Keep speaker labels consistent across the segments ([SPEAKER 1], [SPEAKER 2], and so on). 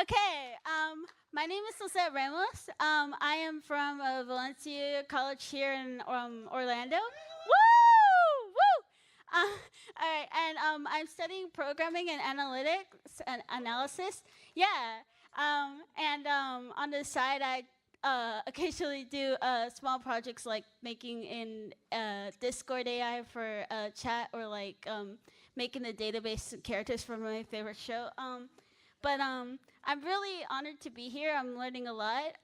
[SPEAKER 1] Okay, my name is Lisette Ramos. I am from Valencia College here in Orlando. Woo! Woo! Uh, all right, and I'm studying programming and analytics and analysis. Yeah, and on the side, I occasionally do small projects like making in Discord AI for chat or like making a database of characters from my favorite show. But I'm really honored to be here. I'm learning a lot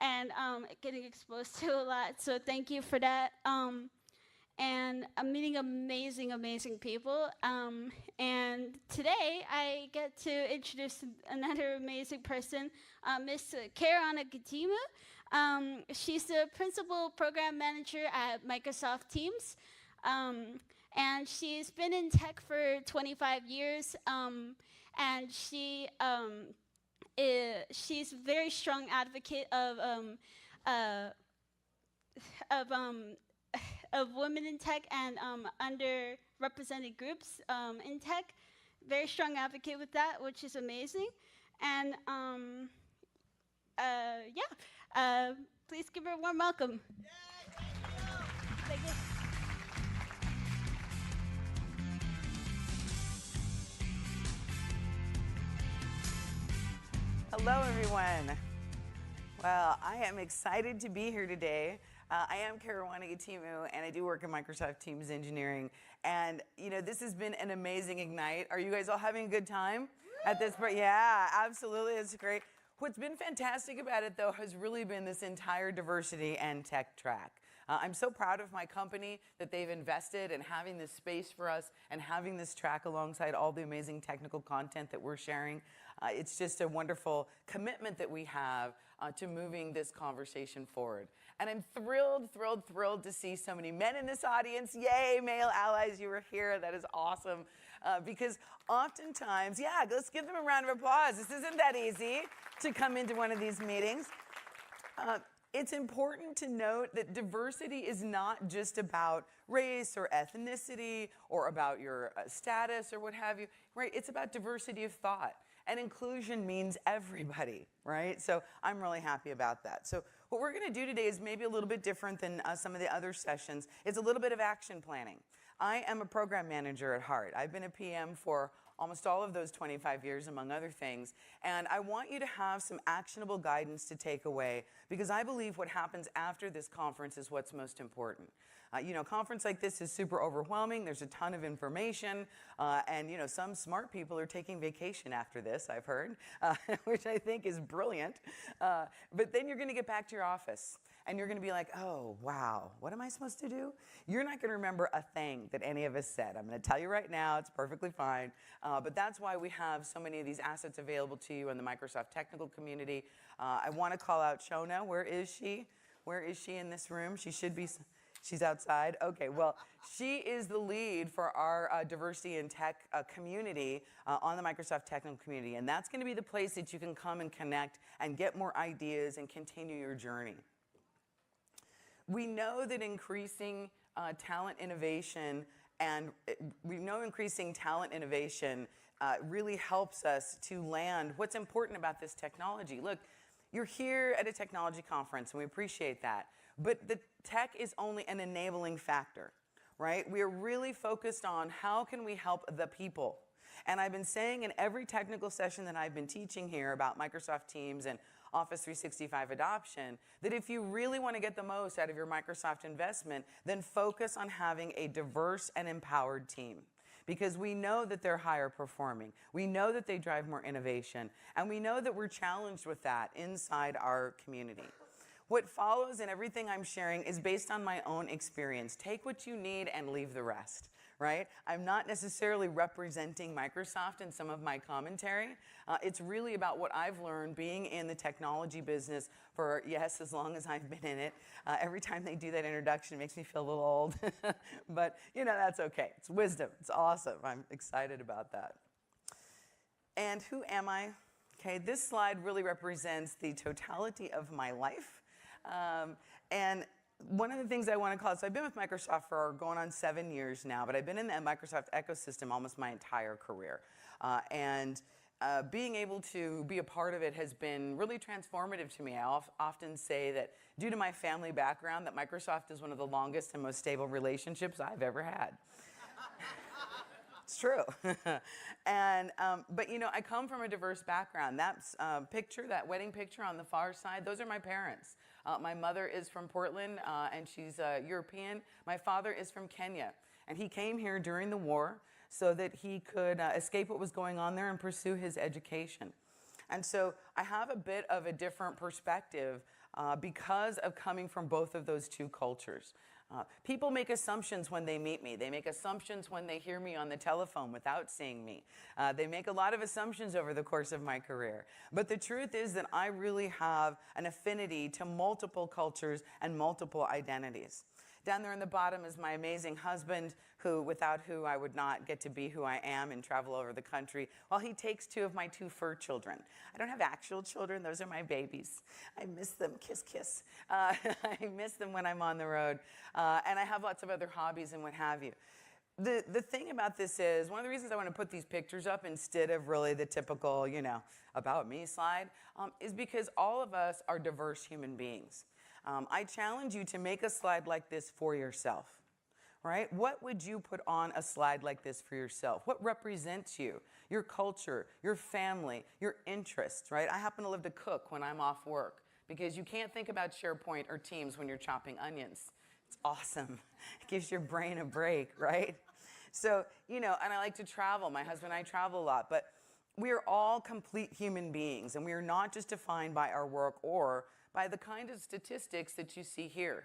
[SPEAKER 1] and getting exposed to a lot. So thank you for that. And I'm meeting amazing, amazing people. And today I get to introduce another amazing person, Miss Karuana Gatimu. She's the principal program manager at Microsoft Teams. And she's been in tech for 25 years. And she's a very strong advocate uh, of of women in tech and underrepresented groups in tech. Very strong advocate with that, which is amazing. And please give her a warm welcome. Thank you.
[SPEAKER 2] Hello, everyone. Well, I am excited to be here today. I am Karuana Gatimu, and I do work in Microsoft Teams Engineering. And, this has been an amazing Ignite. Are you guys all having a good time at this point? Yeah, absolutely. It's great. What's been fantastic about it, though, has really been this entire diversity and tech track. I'm so proud of my company that they've invested in having this space for us and having this track alongside all the amazing technical content that we're sharing. It's just a wonderful commitment that we have to moving this conversation forward. And I'm thrilled to see so many men in this audience. Yay, male allies, you were here. That is awesome. Because oftentimes, let's give them a round of applause. This isn't that easy to come into one of these meetings. It's important to note that diversity is not just about race or ethnicity or about your status or what have you, right? It's about diversity of thought. And inclusion means everybody, right? So I'm really happy about that. So what we're going to do today is maybe a little bit different than some of the other sessions. It's a little bit of action planning. I am a program manager at heart. I've been a PM for almost all of those 25 years, among other things. And I want you to have some actionable guidance to take away, because I believe what happens after this conference is what's most important. A conference like this is super overwhelming. There's a ton of information. And, some smart people are taking vacation after this, I've heard, which I think is brilliant. But then you're going to get back to your office. And you're going to be like, oh, wow, what am I supposed to do? You're not going to remember a thing that any of us said. I'm going to tell you right now, it's perfectly fine. But that's why we have so many of these assets available to you in the Microsoft technical community. I want to call out Shona. Where is she? Where is she in this room? She should be. She's outside? Okay, well, she is the lead for our diversity and tech community on the Microsoft technical community. And that's going to be the place that you can come and connect and get more ideas and continue your journey. We know that increasing talent innovation really helps us to land what's important about this technology. Look, you're here at a technology conference, and we appreciate that. But the tech is only an enabling factor, right? We are really focused on how can we help the people. And I've been saying in every technical session that I've been teaching here about Microsoft Teams and Office 365 adoption, that if you really want to get the most out of your Microsoft investment, then focus on having a diverse and empowered team. Because we know that they're higher performing. We know that they drive more innovation. And we know that we're challenged with that inside our community. What follows and everything I'm sharing is based on my own experience. Take what you need and leave the rest, right? I'm not necessarily representing Microsoft in some of my commentary. It's really about what I've learned being in the technology business for, yes, as long as I've been in it. Every time they do that introduction, it makes me feel a little old. But, that's okay. It's wisdom. It's awesome. I'm excited about that. And who am I? Okay, this slide really represents the totality of my life. And one of the things I want to call it, so I've been with Microsoft for going on 7 years now, but I've been in the Microsoft ecosystem almost my entire career. And being able to be a part of it has been really transformative to me. I often say that due to my family background, that Microsoft is one of the longest and most stable relationships I've ever had. It's true. But you know, I come from a diverse background. That picture, that wedding picture on the far side, those are my parents. My mother is from Portland, and she's European. My father is from Kenya, and he came here during the war so that he could escape what was going on there and pursue his education. And so I have a bit of a different perspective because of coming from both of those two cultures. People make assumptions when they meet me. They make assumptions when they hear me on the telephone without seeing me. They make a lot of assumptions over the course of my career. But the truth is that I really have an affinity to multiple cultures and multiple identities. Down there in the bottom is my amazing husband, without who I would not get to be who I am and travel over the country, while he takes two of my two fur children. I don't have actual children. Those are my babies. I miss them. Kiss, kiss. I miss them when I'm on the road. And I have lots of other hobbies and what have you. The thing about this is, one of the reasons I want to put these pictures up instead of really the typical, you know, about me slide, is because all of us are diverse human beings. I challenge you to make a slide like this for yourself, right? What would you put on a slide like this for yourself? What represents you? Your culture, your family, your interests, right? I happen to love to cook when I'm off work because you can't think about SharePoint or Teams when you're chopping onions. It's awesome. It gives your brain a break, right? So, you know, and I like to travel. My husband and I travel a lot, but we are all complete human beings, and we are not just defined by our work or by the kind of statistics that you see here,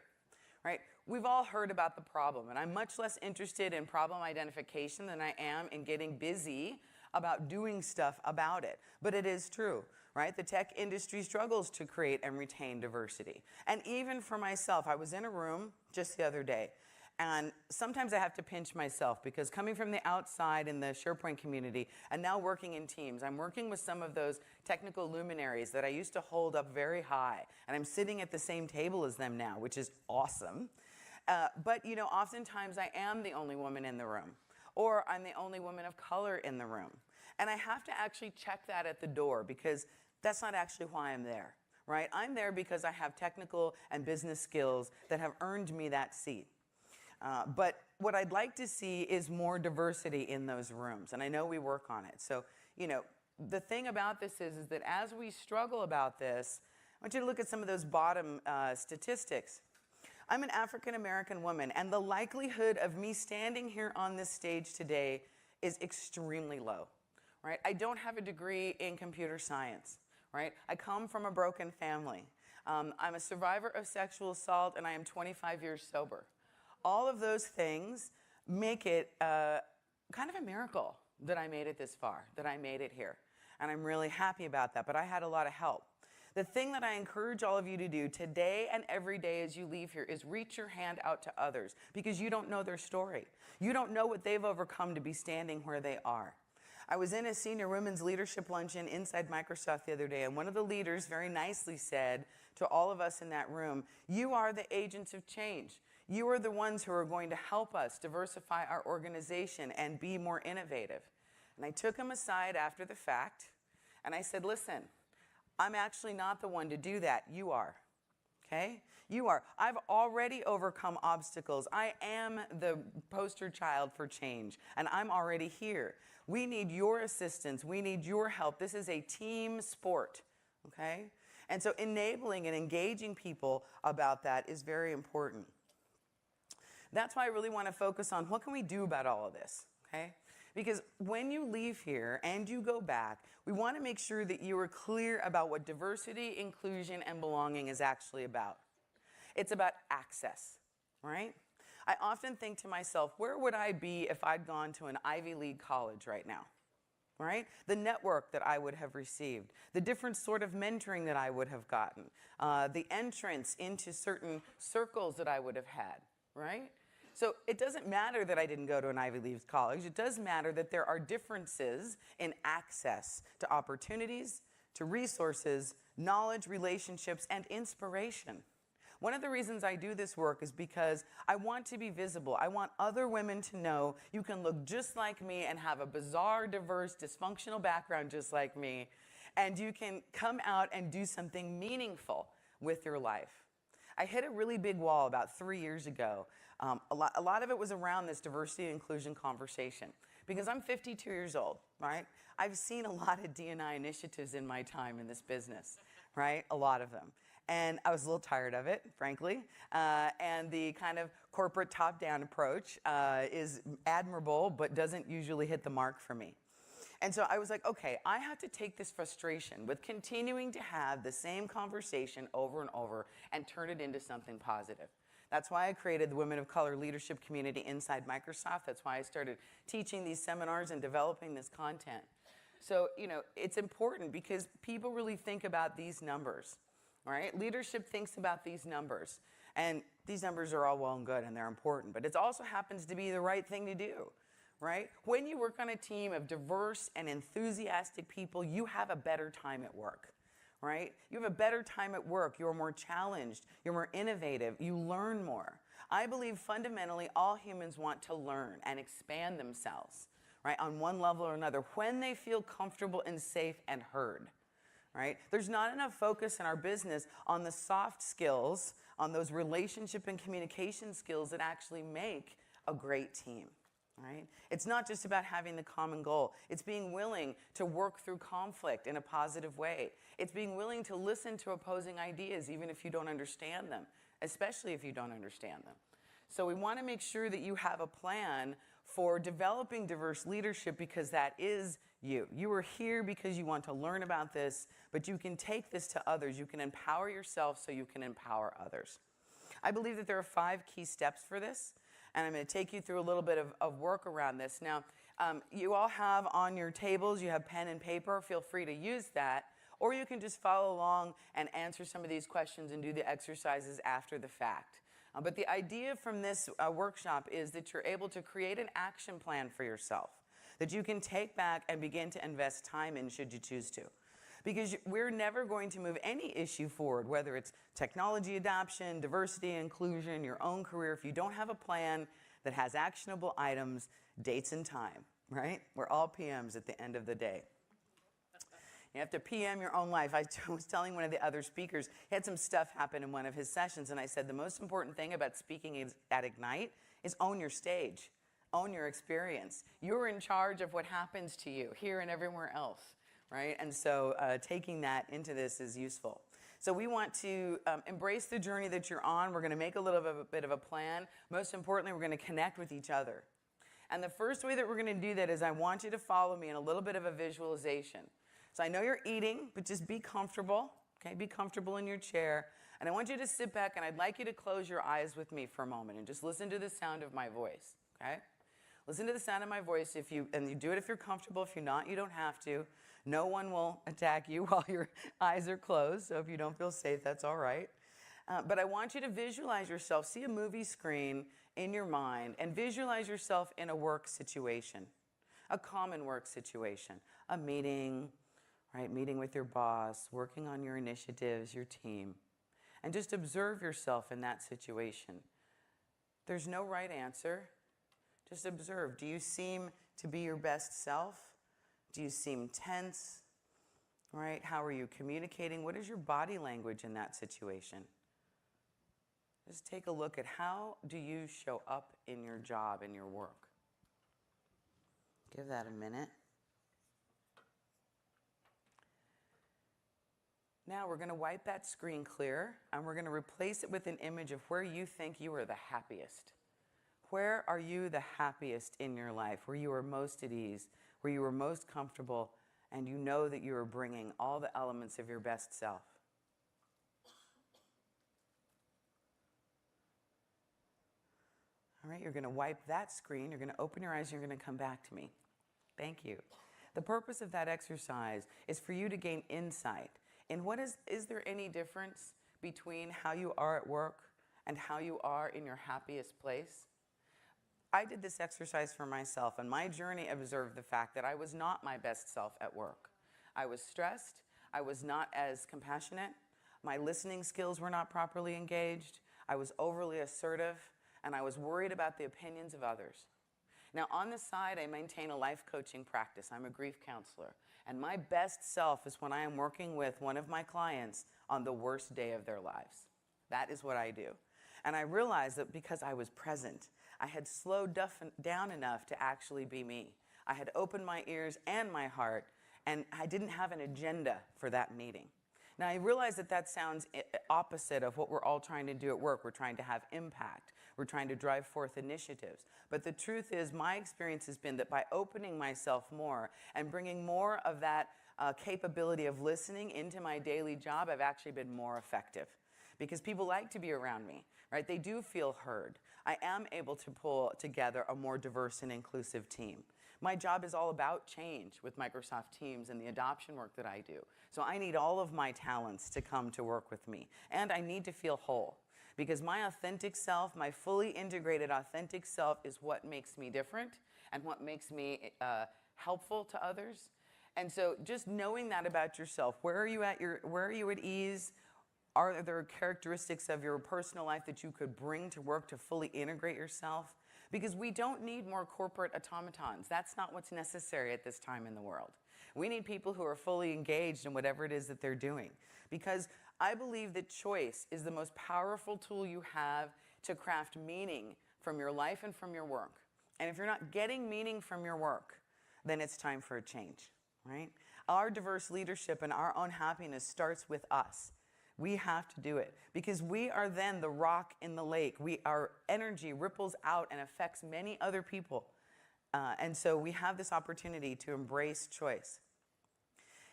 [SPEAKER 2] right? We've all heard about the problem, and I'm much less interested in problem identification than I am in getting busy about doing stuff about it. But it is true, right? The tech industry struggles to create and retain diversity. And even for myself, I was in a room just the other day, and sometimes I have to pinch myself because coming from the outside in the SharePoint community and now working in teams, I'm working with some of those technical luminaries that I used to hold up very high. And I'm sitting at the same table as them now, which is awesome. But, you know, oftentimes I am the only woman in the room, or I'm the only woman of color in the room. And I have to actually check that at the door because that's not actually why I'm there, right? I'm there because I have technical and business skills that have earned me that seat. But what I'd like to see is more diversity in those rooms, and I know we work on it. So, you know, the thing about this is that as we struggle about this, I want you to look at some of those bottom statistics. I'm an African-American woman, and the likelihood of me standing here on this stage today is extremely low, right? I don't have a degree in computer science, right? I come from a broken family. I'm a survivor of sexual assault, and I am 25 years sober. All of those things make it kind of a miracle that I made it this far, that I made it here. And I'm really happy about that, but I had a lot of help. The thing that I encourage all of you to do today and every day as you leave here is reach your hand out to others because you don't know their story. You don't know what they've overcome to be standing where they are. I was in a senior women's leadership luncheon inside Microsoft the other day, and one of the leaders very nicely said to all of us in that room, "You are the agents of change. You are the ones who are going to help us diversify our organization and be more innovative." And I took him aside after the fact, and I said, "Listen, I'm actually not the one to do that. You are, okay? You are. I've already overcome obstacles. I am the poster child for change, and I'm already here. We need your assistance. We need your help. This is a team sport, okay?" And so enabling and engaging people about that is very important. That's why I really want to focus on what can we do about all of this, okay? Because when you leave here and you go back, we want to make sure that you are clear about what diversity, inclusion, and belonging is actually about. It's about access, right? I often think to myself, where would I be if I'd gone to an Ivy League college right now, right? The network that I would have received, the different sort of mentoring that I would have gotten, the entrance into certain circles that I would have had, right? So it doesn't matter that I didn't go to an Ivy League college. It does matter that there are differences in access to opportunities, to resources, knowledge, relationships, and inspiration. One of the reasons I do this work is because I want to be visible. I want other women to know you can look just like me and have a bizarre, diverse, dysfunctional background just like me, and you can come out and do something meaningful with your life. I hit a really big wall about 3 years ago. A lot of it was around this diversity and inclusion conversation because I'm 52 years old, right? I've seen a lot of D&I initiatives in my time in this business, right? A lot of them. And I was a little tired of it, frankly. And the kind of corporate top-down approach is admirable, but doesn't usually hit the mark for me. And so I was like, okay, I have to take this frustration with continuing to have the same conversation over and over and turn it into something positive. That's why I created the Women of Color Leadership Community inside Microsoft. That's why I started teaching these seminars and developing this content. So, you know, it's important because people really think about these numbers, right? Leadership thinks about these numbers. And these numbers are all well and good and they're important, but it also happens to be the right thing to do, right? When you work on a team of diverse and enthusiastic people, you have a better time at work, right? You have a better time at work. You're more challenged. You're more innovative. You learn more. I believe fundamentally all humans want to learn and expand themselves, right, on one level or another when they feel comfortable and safe and heard, right? There's not enough focus in our business on the soft skills, on those relationship and communication skills that actually make a great team. Right? It's not just about having the common goal. It's being willing to work through conflict in a positive way. It's being willing to listen to opposing ideas even if you don't understand them, especially if you don't understand them. So we want to make sure that you have a plan for developing diverse leadership because that is you. You are here because you want to learn about this, but you can take this to others. You can empower yourself so you can empower others. I believe that there are 5 key steps for this. And I'm going to take you through a little bit of work around this. Now, you all have on your tables, you have pen and paper. Feel free to use that. Or you can just follow along and answer some of these questions and do the exercises after the fact. But the idea from this workshop is that you're able to create an action plan for yourself that you can take back and begin to invest time in should you choose to. Because we're never going to move any issue forward, whether it's technology adoption, diversity, inclusion, your own career, if you don't have a plan that has actionable items, dates, and time, right? We're all PMs at the end of the day. You have to PM your own life. I was telling one of the other speakers, he had some stuff happen in one of his sessions, and I said the most important thing about speaking at Ignite is own your stage, own your experience. You're in charge of what happens to you here and everywhere else. Right? And so taking that into this is useful. So we want to embrace the journey that you're on. We're going to make a little bit of a plan. Most importantly, we're going to connect with each other. And the first way that we're going to do that is I want you to follow me in a little bit of a visualization. So I know you're eating, but just be comfortable. Okay? Be comfortable in your chair. And I want you to sit back, and I'd like you to close your eyes with me for a moment and just listen to the sound of my voice. Okay? Listen to the sound of my voice. And you do it if you're comfortable. If you're not, you don't have to. No one will attack you while your eyes are closed, so if you don't feel safe, that's all right. But I want you to visualize yourself, see a movie screen in your mind, and visualize yourself in a work situation, a common work situation, a meeting, right? Meeting with your boss, working on your initiatives, your team, and just observe yourself in that situation. There's no right answer. Just observe. Do you seem to be your best self? Do you seem tense? Right? How are you communicating? What is your body language in that situation? Just take a look at how do you show up in your job, in your work. Give that a minute. Now we're going to wipe that screen clear, and we're going to replace it with an image of where you think you are the happiest. Where are you the happiest in your life? Where you are most at ease? Where you are most comfortable, and you know that you are bringing all the elements of your best self. All right, you're going to wipe that screen. You're going to open your eyes. You're going to come back to me. Thank you. The purpose of that exercise is for you to gain insight in is there any difference between how you are at work and how you are in your happiest place? I did this exercise for myself, and my journey observed the fact that I was not my best self at work. I was stressed. I was not as compassionate. my listening skills were not properly engaged, I was overly assertive, and I was worried about the opinions of others. Now, on the side, I maintain a life coaching practice. I'm a grief counselor. And my best self is when I am working with one of my clients on the worst day of their lives. That is what I do. And I realized that because I was present, I had slowed down enough to actually be me. I had opened my ears and my heart, and I didn't have an agenda for that meeting. Now, I realize that that sounds opposite of what we're all trying to do at work. We're trying to have impact. We're trying to drive forth initiatives. But the truth is, my experience has been that by opening myself more and bringing more of that capability of listening into my daily job, I've actually been more effective. Because people like to be around me, right? They do feel heard. I am able to pull together a more diverse and inclusive team. My job is all about change with Microsoft Teams and the adoption work that I do. So I need all of my talents to come to work with me. And I need to feel whole. Because my authentic self, my fully integrated authentic self, is what makes me different and what makes me helpful to others. And so just knowing that about yourself, where are you at ease? Are there characteristics of your personal life that you could bring to work to fully integrate yourself? Because we don't need more corporate automatons. That's not what's necessary at this time in the world. We need people who are fully engaged in whatever it is that they're doing. Because I believe that choice is the most powerful tool you have to craft meaning from your life and from your work. And if you're not getting meaning from your work, then it's time for a change, right? Our diverse leadership and our own happiness starts with us. We have to do it because we are then the rock in the lake. Our energy ripples out and affects many other people. And so we have this opportunity to embrace choice.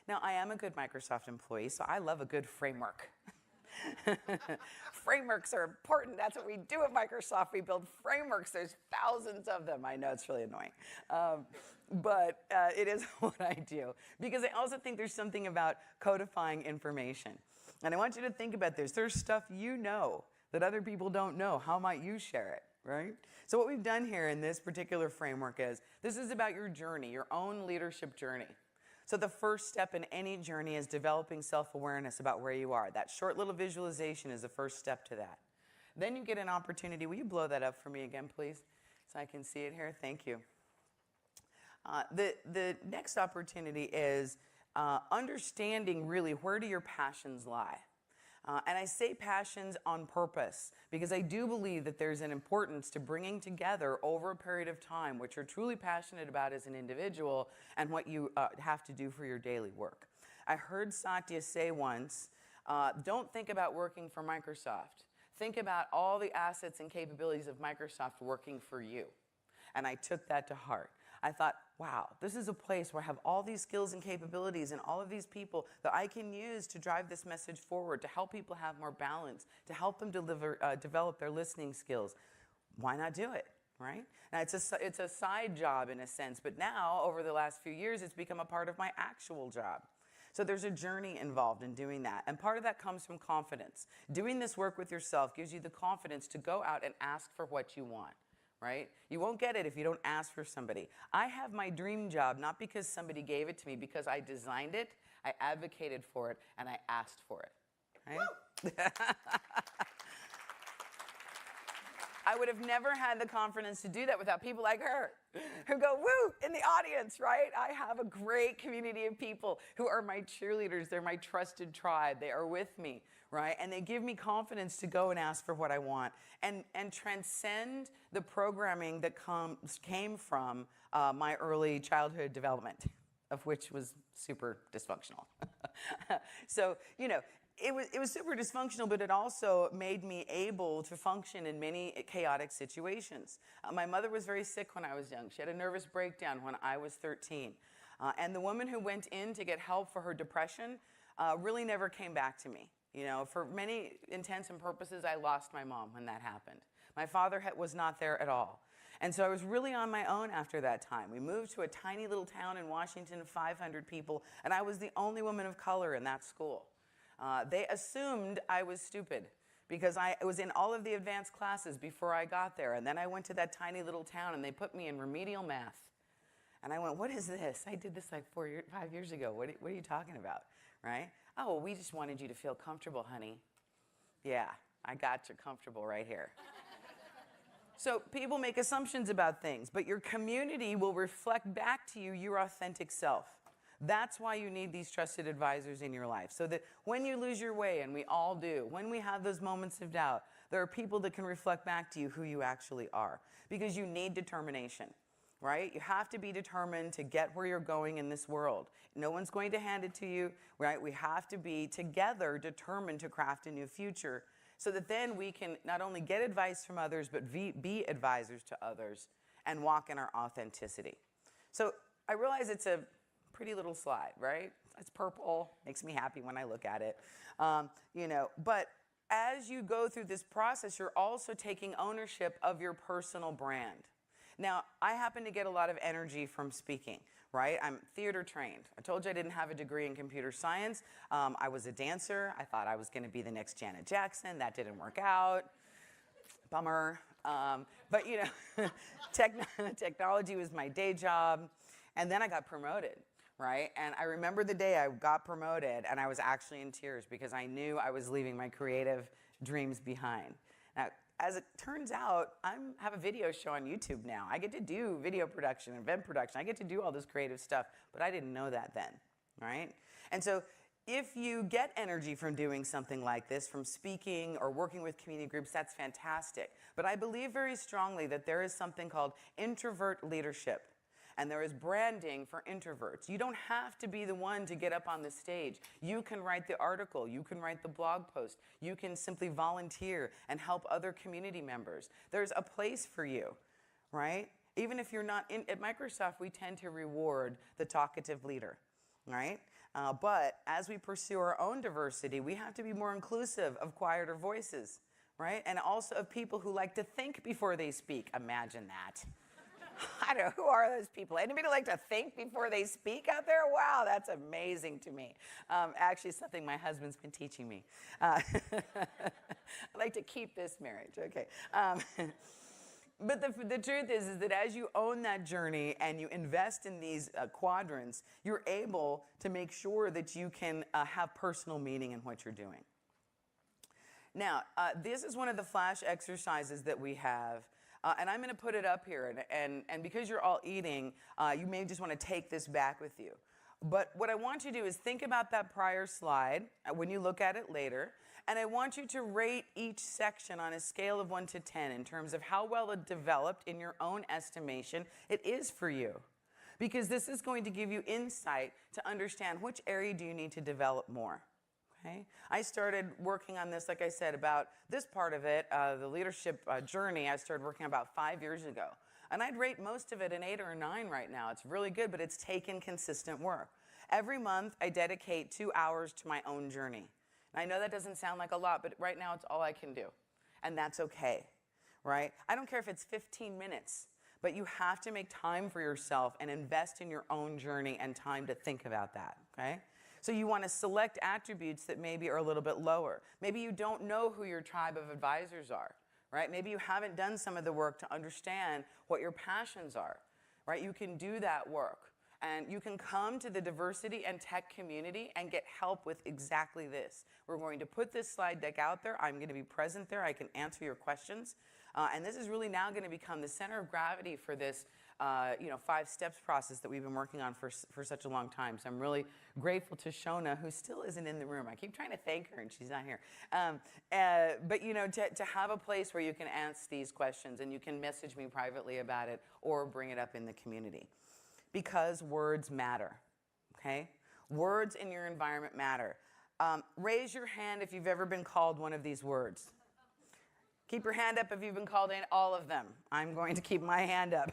[SPEAKER 2] Now, I am a good Microsoft employee, so I love a good framework. Frameworks are important. That's what we do at Microsoft. We build frameworks. There's thousands of them. I know it's really annoying. But it is what I do. Because I also think there's something about codifying information. And I want you to think about this. There's stuff you know that other people don't know. How might you share it, right? So what we've done here in this particular framework is, this is about your journey, your own leadership journey. So the first step in any journey is developing self-awareness about where you are. That short little visualization is the first step to that. Then you get an opportunity. Will you blow that up for me again, please, so I can see it here? Thank you. The next opportunity is understanding really where do your passions lie. And I say passions on purpose because I do believe that there's an importance to bringing together over a period of time what you're truly passionate about as an individual and what you have to do for your daily work. I heard Satya say once, don't think about working for Microsoft. Think about all the assets and capabilities of Microsoft working for you. And I took that to heart. I thought, wow, this is a place where I have all these skills and capabilities and all of these people that I can use to drive this message forward, to help people have more balance, to help them develop their listening skills. Why not do it, right? Now, it's a side job in a sense, but now, over the last few years, it's become a part of my actual job. So there's a journey involved in doing that. And part of that comes from confidence. Doing this work with yourself gives you the confidence to go out and ask for what you want. Right? You won't get it if you don't ask for somebody. I have my dream job not because somebody gave it to me, because I designed it, I advocated for it, and I asked for it. Right? I would have never had the confidence to do that without people like her who go, woo, in the audience, right? I have a great community of people who are my cheerleaders. They're my trusted tribe. They are with me, right? And they give me confidence to go and ask for what I want and transcend the programming that came from my early childhood development, of which was super dysfunctional. So, you know, it was super dysfunctional, but it also made me able to function in many chaotic situations. My mother was very sick when I was young. She had a nervous breakdown when I was 13. And the woman who went in to get help for her depression really never came back to me. You know, for many intents and purposes, I lost my mom when that happened. My father was not there at all. And so I was really on my own after that time. We moved to a tiny little town in Washington, 500 people, and I was the only woman of color in that school. They assumed I was stupid because I was in all of the advanced classes before I got there. And then I went to that tiny little town and they put me in remedial math. And I went, what is this? I did this like 5 years ago. What are you talking about, right? Oh, well, we just wanted you to feel comfortable, honey. Yeah, I got you comfortable right here. So people make assumptions about things, but your community will reflect back to you your authentic self. That's why you need these trusted advisors in your life, so that when you lose your way, and we all do, when we have those moments of doubt, there are people that can reflect back to you who you actually are, because you need determination, right? You have to be determined to get where you're going in this world. No one's going to hand it to you, right? We have to be together determined to craft a new future, so that then we can not only get advice from others, but be advisors to others and walk in our authenticity. So I realize it's a pretty little slide, right? It's purple, makes me happy when I look at it. But as you go through this process, you're also taking ownership of your personal brand. Now, I happen to get a lot of energy from speaking, right? I'm theater trained. I told you I didn't have a degree in computer science. I was a dancer. I thought I was going to be the next Janet Jackson. That didn't work out. Bummer. But technology was my day job. And then I got promoted, right? And I remember the day I got promoted, and I was actually in tears because I knew I was leaving my creative dreams behind. Now, as it turns out, I have a video show on YouTube now. I get to do video production, event production. I get to do all this creative stuff, but I didn't know that then, right? And so if you get energy from doing something like this, from speaking or working with community groups, that's fantastic. But I believe very strongly that there is something called introvert leadership. And there is branding for introverts. You don't have to be the one to get up on the stage. You can write the article. You can write the blog post. You can simply volunteer and help other community members. There's a place for you, right? Even if you're not in, at Microsoft, we tend to reward the talkative leader, right? But as we pursue our own diversity, we have to be more inclusive of quieter voices, right? And also of people who like to think before they speak. Imagine that. I don't know, who are those people? Anybody like to think before they speak out there? Wow, that's amazing to me. Actually, it's something my husband's been teaching me. I like to keep this marriage, okay. But the truth is that as you own that journey and you invest in these quadrants, you're able to make sure that you can have personal meaning in what you're doing. Now, this is one of the flash exercises that we have. And I'm going to put it up here, and because you're all eating, you may just want to take this back with you. But what I want you to do is think about that prior slide when you look at it later, and I want you to rate each section on a scale of 1 to 10 in terms of how well developed in your own estimation it is for you. Because this is going to give you insight to understand which area do you need to develop more. Okay. I started working on this, like I said, about this part of it, the leadership journey, I started working about 5 years ago. And I'd rate most of it an 8 or a 9 right now. It's really good, but it's taken consistent work. Every month, I dedicate 2 hours to my own journey. And I know that doesn't sound like a lot, but right now it's all I can do. And that's okay, right? I don't care if it's 15 minutes, but you have to make time for yourself and invest in your own journey and time to think about that, okay? So you want to select attributes that maybe are a little bit lower. Maybe you don't know who your tribe of advisors are, right? Maybe you haven't done some of the work to understand what your passions are, right? You can do that work. And you can come to the diversity and tech community and get help with exactly this. We're going to put this slide deck out there. I'm going to be present there. I can answer your questions. And this is really now going to become the center of gravity for this 5 steps process that we've been working on for such a long time. So I'm really grateful to Shona, who still isn't in the room. I keep trying to thank her, and she's not here. But to have a place where you can ask these questions, and you can message me privately about it or bring it up in the community. Because words matter, okay? Words in your environment matter. Raise your hand if you've ever been called one of these words. Keep your hand up if you've been called in all of them. I'm going to keep my hand up.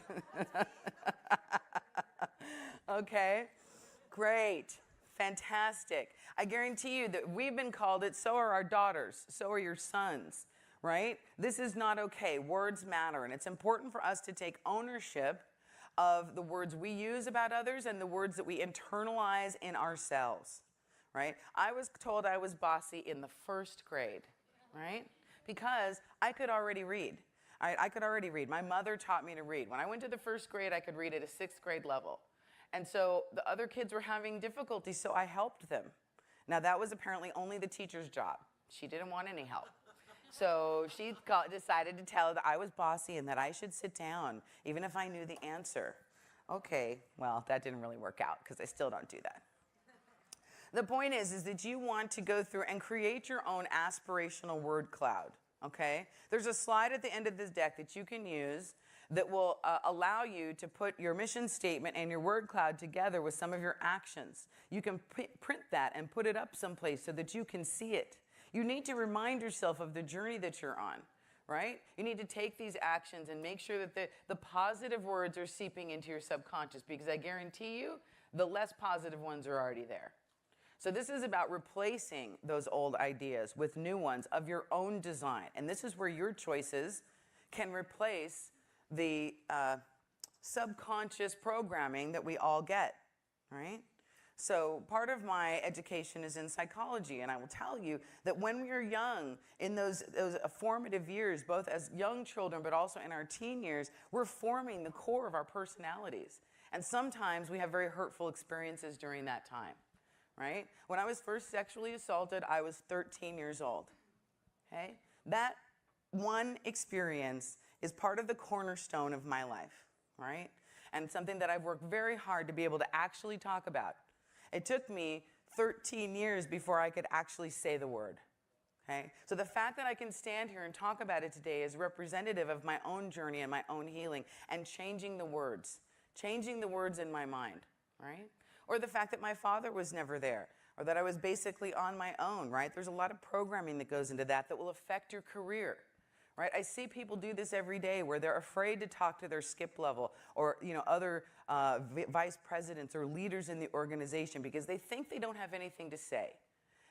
[SPEAKER 2] Okay, great, fantastic. I guarantee you that we've been called it, so are our daughters, so are your sons, right? This is not okay. Words matter, and it's important for us to take ownership of the words we use about others and the words that we internalize in ourselves, right? I was told I was bossy in the 1st grade, right? Because I could already read. I could already read. My mother taught me to read. When I went to the first grade, I could read at a sixth grade level. And so the other kids were having difficulty, so I helped them. Now, that was apparently only the teacher's job. She didn't want any help. So she decided to tell that I was bossy and that I should sit down, even if I knew the answer. Okay, well, that didn't really work out because I still don't do that. The point is that you want to go through and create your own aspirational word cloud, okay? There's a slide at the end of this deck that you can use that will allow you to put your mission statement and your word cloud together with some of your actions. You can print that and put it up someplace so that you can see it. You need to remind yourself of the journey that you're on, right? You need to take these actions and make sure that the positive words are seeping into your subconscious, because I guarantee you the less positive ones are already there. So this is about replacing those old ideas with new ones of your own design. And this is where your choices can replace the subconscious programming that we all get, right? So part of my education is in psychology, and I will tell you that when we are young, in those formative years, both as young children but also in our teen years, we're forming the core of our personalities. And sometimes we have very hurtful experiences during that time, right? When I was first sexually assaulted, I was 13 years old, okay? That one experience is part of the cornerstone of my life, right? And something that I've worked very hard to be able to actually talk about. It took me 13 years before I could actually say the word, okay? So the fact that I can stand here and talk about it today is representative of my own journey and my own healing and changing the words in my mind, right? Or the fact that my father was never there, or that I was basically on my own, right? There's a lot of programming that goes into that will affect your career. Right? I see people do this every day where they're afraid to talk to their skip level or other vice presidents or leaders in the organization because they think they don't have anything to say.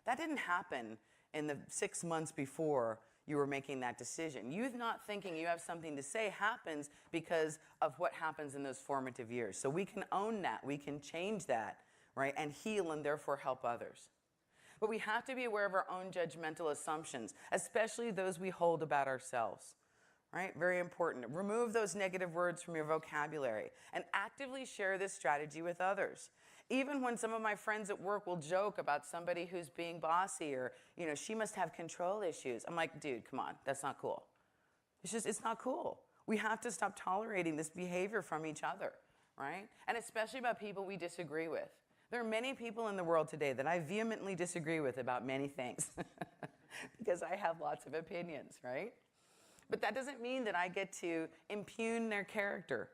[SPEAKER 2] That didn't happen in the 6 months before you were making that decision. You not thinking you have something to say happens because of what happens in those formative years. So we can own that, we can change that, right? And heal and therefore help others. But we have to be aware of our own judgmental assumptions, especially those we hold about ourselves, right? Very important. Remove those negative words from your vocabulary and actively share this strategy with others. Even when some of my friends at work will joke about somebody who's being bossy or, she must have control issues. I'm like, dude, come on, that's not cool. It's not cool. We have to stop tolerating this behavior from each other, right? And especially about people we disagree with. There are many people in the world today that I vehemently disagree with about many things because I have lots of opinions, right? But that doesn't mean that I get to impugn their character,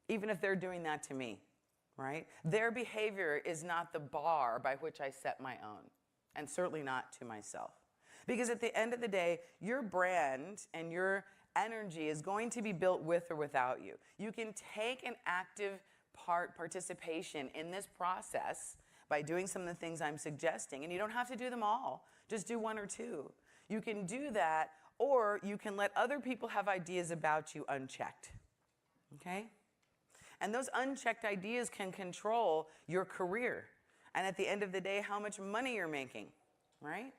[SPEAKER 2] even if they're doing that to me, right? Their behavior is not the bar by which I set my own, and certainly not to myself. Because at the end of the day, your brand and your energy is going to be built with or without you. You can take an active participation in this process by doing some of the things I'm suggesting, and you don't have to do them all. Just do one or two. You can do that, or you can let other people have ideas about you unchecked, okay? And those unchecked ideas can control your career, and at the end of the day, how much money you're making, right?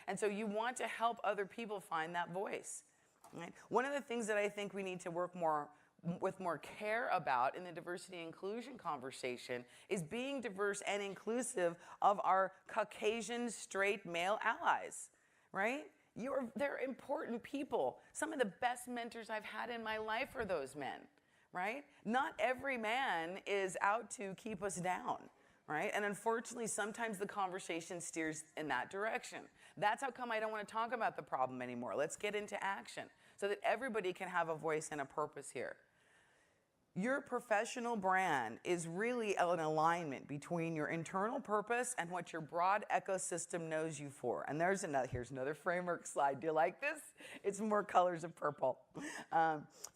[SPEAKER 2] And so you want to help other people find that voice, right? One of the things that I think we need to work with more care about in the diversity and inclusion conversation is being diverse and inclusive of our Caucasian straight male allies, right? They're important people. Some of the best mentors I've had in my life are those men, right? Not every man is out to keep us down, right? And unfortunately, sometimes the conversation steers in that direction. That's how come I don't want to talk about the problem anymore. Let's get into action so that everybody can have a voice and a purpose here. Your professional brand is really an alignment between your internal purpose and what your broad ecosystem knows you for. And here's another framework slide. Do you like this? It's more colors of purple,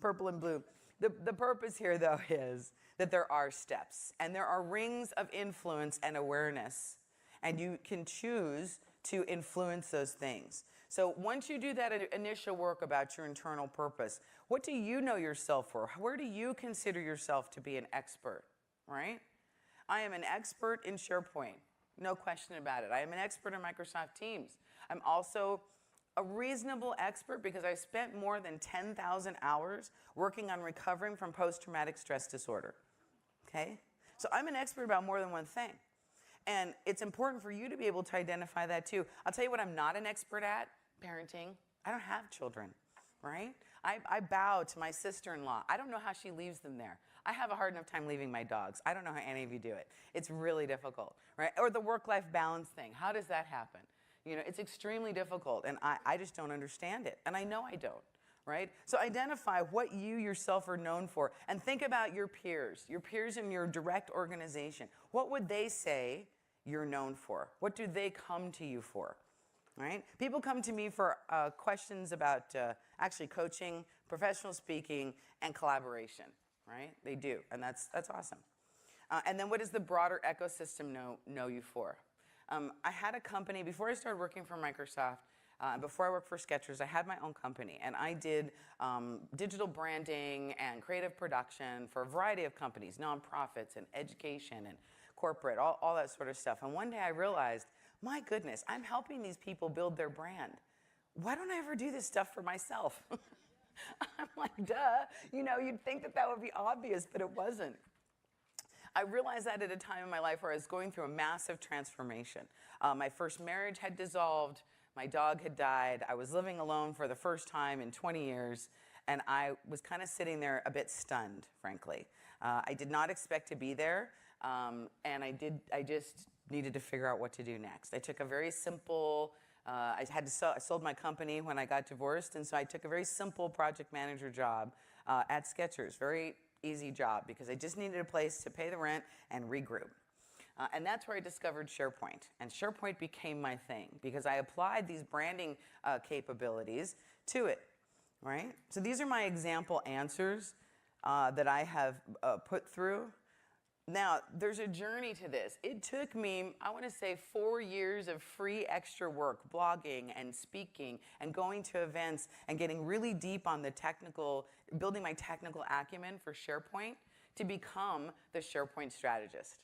[SPEAKER 2] purple and blue. The purpose here, though, is that there are steps and there are rings of influence and awareness, and you can choose to influence those things. So once you do that initial work about your internal purpose, what do you know yourself for? Where do you consider yourself to be an expert, right? I am an expert in SharePoint, no question about it. I am an expert in Microsoft Teams. I'm also A reasonable expert because I spent more than 10,000 hours working on recovering from post-traumatic stress disorder, okay? So I'm an expert about more than one thing. And it's important for you to be able to identify that too. I'll tell you what I'm not an expert at, parenting. I don't have children, right? I bow to my sister-in-law. I don't know how she leaves them there. I have a hard enough time leaving my dogs. I don't know how any of you do it. It's really difficult, right? Or the work-life balance thing. How does that happen? You know, it's extremely difficult, and I just don't understand it. And I know I don't, right? So identify what you yourself are known for, and think about your peers in your direct organization. What would they say you're known for? What do they come to you for, right? People come to me for questions about actually coaching, professional speaking, and collaboration, right? They do, and that's awesome. And then what does the broader ecosystem know you for? I had a company, before I started working for Microsoft, before I worked for Skechers, I had my own company, and I did digital branding and creative production for a variety of companies, nonprofits and education and corporate, all that sort of stuff. And one day I realized, my goodness, I'm helping these people build their brand. Why don't I ever do this stuff for myself? I'm like, duh. You know, you'd think that would be obvious, but it wasn't. I realized that at a time in my life where I was going through a massive transformation. My first marriage had dissolved. My dog had died. I was living alone for the first time in 20 years, and I was kind of sitting there a bit stunned, frankly. I did not expect to be there, and I just needed to figure out what to do next. I took a very simple, I sold my company when I got divorced, and so I took a very simple project manager job at Skechers. Very easy job because I just needed a place to pay the rent and regroup. And that's where I discovered SharePoint. And SharePoint became my thing because I applied these branding capabilities to it, right? So these are my example answers that I have put through. Now, there's a journey to this. It took me, I want to say, 4 years of free extra work, blogging and speaking and going to events and getting really deep on the technical, building my technical acumen for SharePoint to become the SharePoint strategist.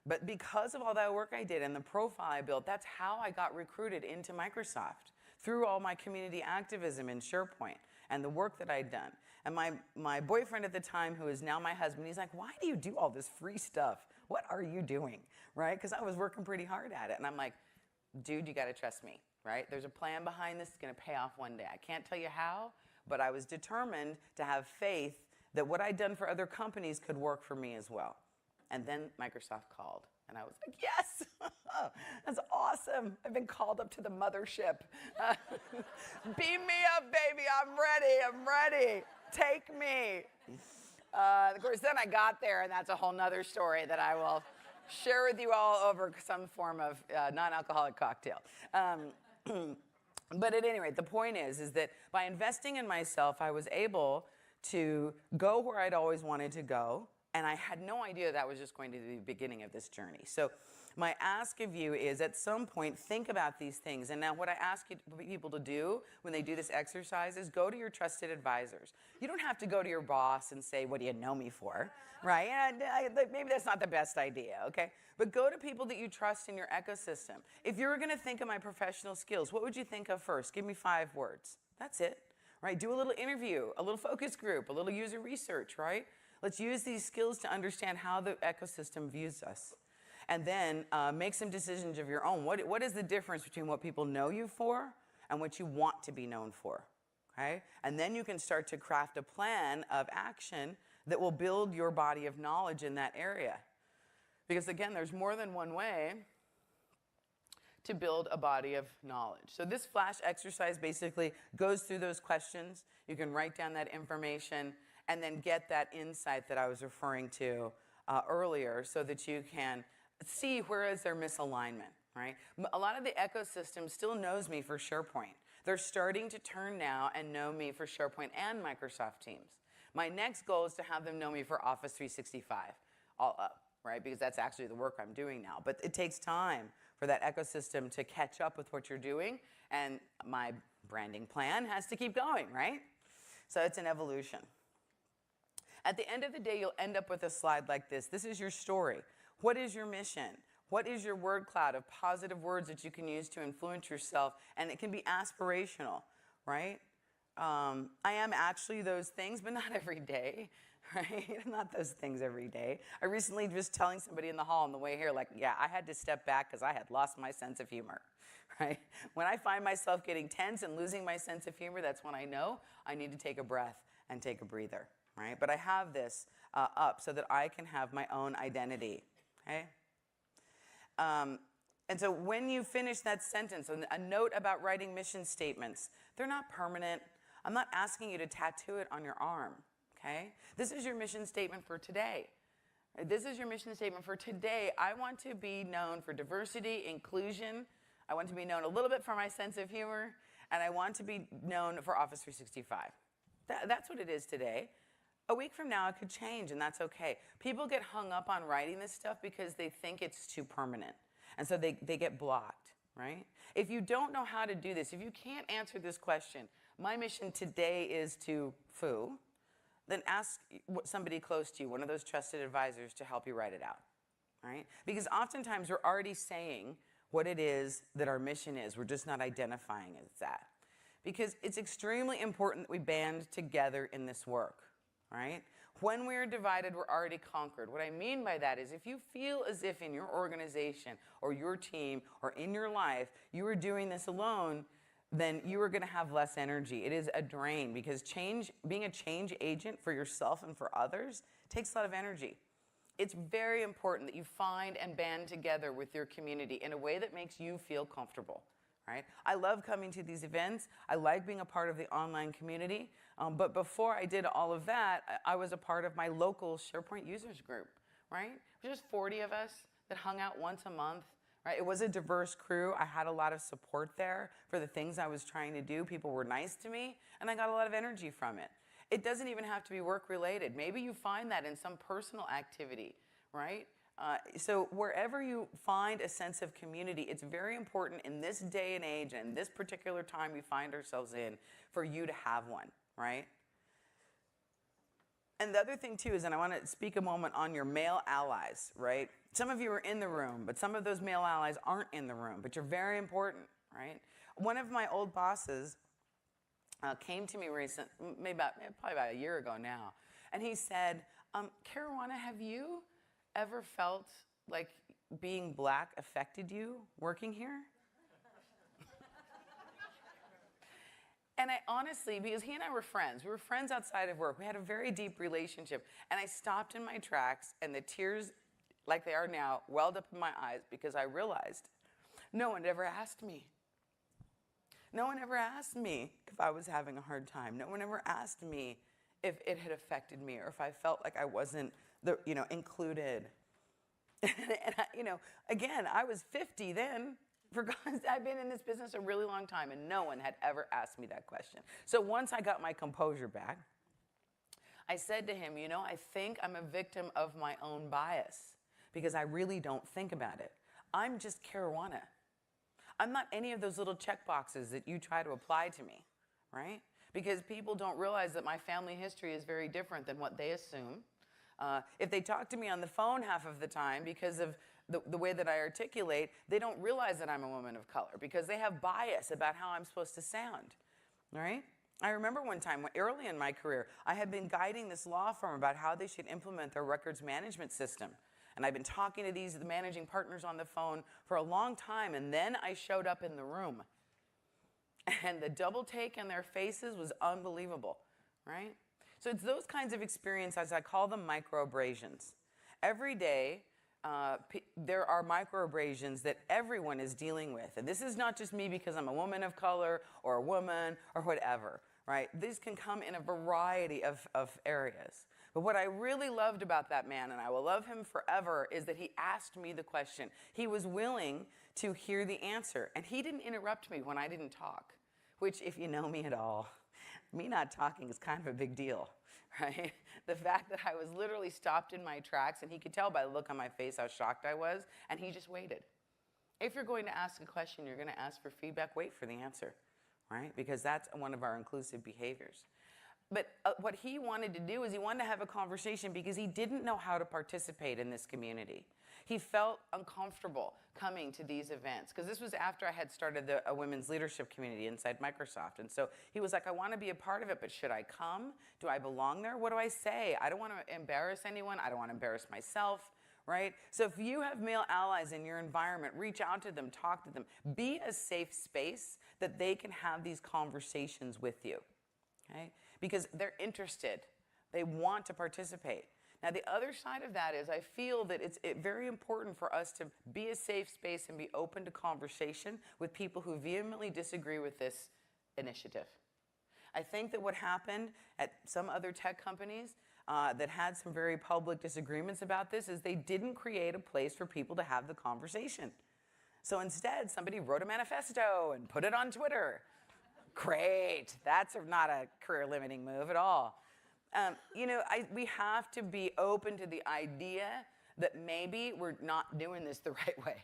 [SPEAKER 2] But because of all that work I did and the profile I built, that's how I got recruited into Microsoft, through all my community activism in SharePoint and the work that I'd done. And my boyfriend at the time, who is now my husband, he's like, why do you do all this free stuff? What are you doing, right? Because I was working pretty hard at it. And I'm like, dude, you got to trust me, right? There's a plan behind this. It's going to pay off one day. I can't tell you how, but I was determined to have faith that what I'd done for other companies could work for me as well. And then Microsoft called. And I was like, yes, that's awesome. I've been called up to the mothership. Beam me up, baby. I'm ready. Take me. Of course, then I got there, and that's a whole nother story that I will share with you all over some form of non-alcoholic cocktail. But at any rate, the point is that by investing in myself, I was able to go where I'd always wanted to go. And I had no idea that was just going to be the beginning of this journey. So my ask of you is, at some point, think about these things. And now what I ask people to do when they do this exercise is go to your trusted advisors. You don't have to go to your boss and say, what do you know me for, right? And maybe that's not the best idea, okay? But go to people that you trust in your ecosystem. If you were going to think of my professional skills, what would you think of first? Give me 5 words. That's it, right? Do a little interview, a little focus group, a little user research, right? Let's use these skills to understand how the ecosystem views us. And then make some decisions of your own. What is the difference between what people know you for and what you want to be known for? Okay? And then you can start to craft a plan of action that will build your body of knowledge in that area. Because again, there's more than one way to build a body of knowledge. So this flash exercise basically goes through those questions. You can write down that information and then get that insight that I was referring to earlier so that you can see where is there misalignment, right? A lot of the ecosystem still knows me for SharePoint. They're starting to turn now and know me for SharePoint and Microsoft Teams. My next goal is to have them know me for Office 365, all up, right? Because that's actually the work I'm doing now. But it takes time for that ecosystem to catch up with what you're doing, and my branding plan has to keep going, right? So it's an evolution. At the end of the day, you'll end up with a slide like this. This is your story. What is your mission? What is your word cloud of positive words that you can use to influence yourself? And it can be aspirational, right? I am actually those things, but not every day, right? I'm not those things every day. I recently just telling somebody in the hall on the way here, like, yeah, I had to step back because I had lost my sense of humor, right? When I find myself getting tense and losing my sense of humor, that's when I know I need to take a breath and take a breather, right? But I have this up so that I can have my own identity, okay? And so when you finish that sentence, a note about writing mission statements, they're not permanent. I'm not asking you to tattoo it on your arm, okay? This is your mission statement for today. This is your mission statement for today. I want to be known for diversity, inclusion. I want to be known a little bit for my sense of humor, and I want to be known for Office 365. That's what it is today. A week from now, it could change, and that's okay. People get hung up on writing this stuff because they think it's too permanent, and so they get blocked, right? If you don't know how to do this, if you can't answer this question, my mission today is to foo, then ask somebody close to you, one of those trusted advisors, to help you write it out, right? Because oftentimes we're already saying what it is that our mission is. We're just not identifying it as that. Because it's extremely important that we band together in this work, right? When we're divided, we're already conquered. What I mean by that is if you feel as if in your organization or your team or in your life you are doing this alone, then you are going to have less energy. It is a drain because being a change agent for yourself and for others takes a lot of energy. It's very important that you find and band together with your community in a way that makes you feel comfortable. Right? I love coming to these events. I like being a part of the online community. But before I did all of that, I was a part of my local SharePoint users group, right? It was just 40 of us that hung out once a month, right? It was a diverse crew. I had a lot of support there for the things I was trying to do. People were nice to me, and I got a lot of energy from it. It doesn't even have to be work-related. Maybe you find that in some personal activity, right? So wherever you find a sense of community, it's very important in this day and age and this particular time we find ourselves in for you to have one, right? And the other thing too is, and I want to speak a moment on your male allies, right? Some of you are in the room, but some of those male allies aren't in the room, but you're very important, right? One of my old bosses came to me probably about a year ago now, and he said, Karuana, have you ever felt like being black affected you working here? And I honestly, because he and I were friends, we were friends outside of work, we had a very deep relationship, and I stopped in my tracks, and the tears, like they are now, welled up in my eyes because I realized no one ever asked me. No one ever asked me if I was having a hard time. No one ever asked me if it had affected me or if I felt like I wasn't included. And again, I was 50 then. For God's, I've been in this business a really long time, and no one had ever asked me that question. So once I got my composure back, I said to him, I think I'm a victim of my own bias because I really don't think about it. I'm just Karuana. I'm not any of those little check boxes that you try to apply to me, right? Because people don't realize that my family history is very different than what they assume. If they talk to me on the phone half of the time because of the way that I articulate, they don't realize that I'm a woman of color because they have bias about how I'm supposed to sound, right? I remember one time early in my career, I had been guiding this law firm about how they should implement their records management system. And I've been talking to the managing partners on the phone for a long time, and then I showed up in the room. And the double take in their faces was unbelievable, right? So it's those kinds of experiences, I call them microabrasions. Every day, there are microabrasions that everyone is dealing with. And this is not just me because I'm a woman of color or a woman or whatever, right? These can come in a variety of areas. But what I really loved about that man, and I will love him forever, is that he asked me the question. He was willing to hear the answer. And he didn't interrupt me when I didn't talk, which, if you know me at all, me not talking is kind of a big deal, right? The fact that I was literally stopped in my tracks, and he could tell by the look on my face how shocked I was, and he just waited. If you're going to ask a question, you're going to ask for feedback, wait for the answer, right? Because that's one of our inclusive behaviors. But what he wanted to do is he wanted to have a conversation because he didn't know how to participate in this community. He felt uncomfortable coming to these events because this was after I had started a women's leadership community inside Microsoft. And so he was like, I want to be a part of it, but should I come? Do I belong there? What do I say? I don't want to embarrass anyone. I don't want to embarrass myself, right? So if you have male allies in your environment, reach out to them, talk to them. Be a safe space that they can have these conversations with you, okay? Because they're interested. They want to participate. Now, the other side of that is I feel that it's very important for us to be a safe space and be open to conversation with people who vehemently disagree with this initiative. I think that what happened at some other tech companies that had some very public disagreements about this is they didn't create a place for people to have the conversation. So instead, somebody wrote a manifesto and put it on Twitter. Great. That's not a career-limiting move at all. We have to be open to the idea that maybe we're not doing this the right way,